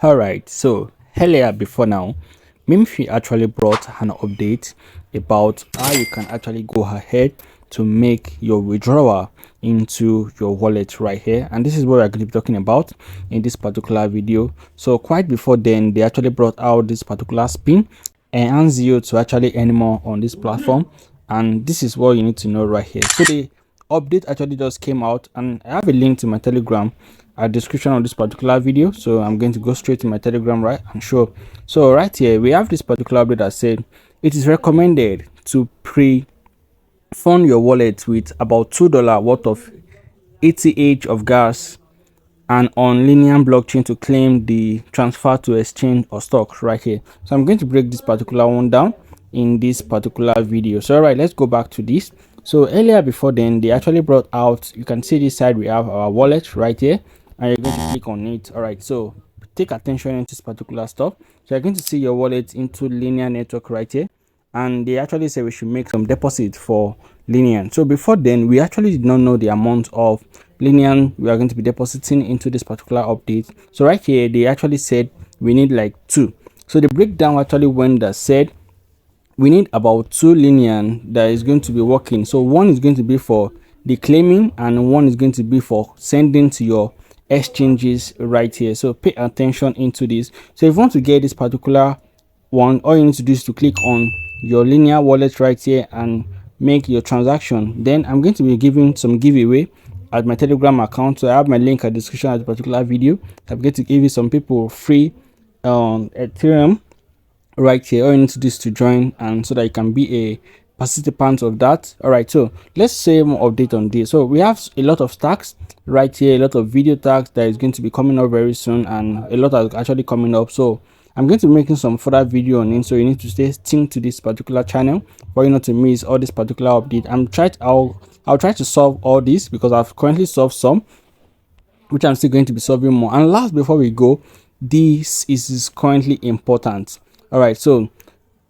Alright, so earlier before now, MemeFi actually brought an update about how you can actually go ahead to make your withdrawal into your wallet right here, and this is what we're going to be talking about in this particular video. So quite before then, they actually brought out this particular spin enhance you to actually earn more on this platform, and this is what you need to know right here. So the update actually just came out, and I have a link to my Telegram at description of this particular video, so I'm going to go straight to my Telegram, right, and show. So right here we have this particular update that said it is recommended to fund your wallet with about $2 worth of ETH of gas and on linear blockchain to claim the transfer to exchange or stock right here. So I'm going to break this particular one down in this particular video. So all right, let's go back to this. So earlier before then, they actually brought out, you can see this side, we have our wallet right here, and you're going to click on it. All right, so take attention into this particular stuff. So you're going to see your wallet into linear network right here, and they actually say we should make some deposit for linear. So before then, we actually did not know the amount of linear we are going to be depositing into this particular update. So right here they actually said we need like 2. So the breakdown actually went that said we need about 2 linear that is going to be working. So one is going to be for the claiming and one is going to be for sending to your exchanges right here. So pay attention into this. So if you want to get this particular one, all you need to do is to click on your linear wallet right here and make your transaction. Then I'm going to be giving some giveaway at my Telegram account. So I have my link at the description of the particular video. I'm going to give you some people free Ethereum right here. All you need to do is to join, and so that you can be a participant of that. All right, so let's say more update on this. So we have a lot of stacks right here, a lot of video tags that is going to be coming up very soon, and a lot are actually coming up. So I'm going to be making some further video on it, so you need to stay tuned to this particular channel for you not to miss all this particular update. I'll try to solve all this because I've currently solved some, which I'm still going to be solving more. And last, before we go, this is currently important. All right, so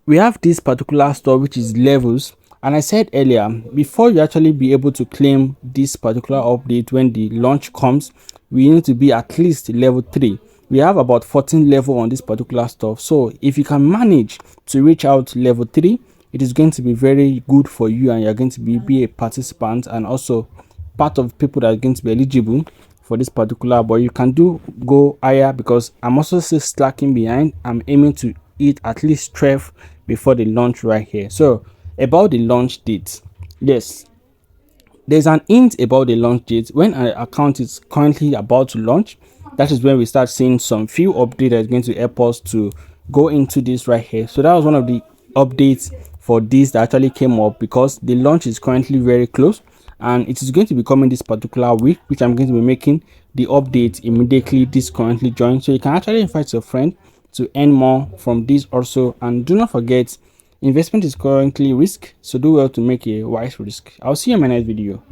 we have this particular store which is levels, and I said earlier, before you actually be able to claim this particular update when the launch comes, we need to be at least level 3. We have about 14 level on this particular stuff. So if you can manage to reach out level 3, it is going to be very good for you, and you're going to be a participant and also part of people that are going to be eligible for this particular. But you can go higher, because I'm also still slacking behind. I'm aiming to hit at least 12 before the launch right here. So about the launch date, yes, there's an hint about the launch date. When an account is currently about to launch, that is when we start seeing some few updates that is going to help us to go into this right here. So that was one of the updates for this that actually came up, because the launch is currently very close and it is going to be coming this particular week, which I'm going to be making the update immediately this currently joined. So you can actually invite your friend to earn more from this also. And do not forget, investment is currently risk, so do well to make a wise risk. I'll see you in my next video.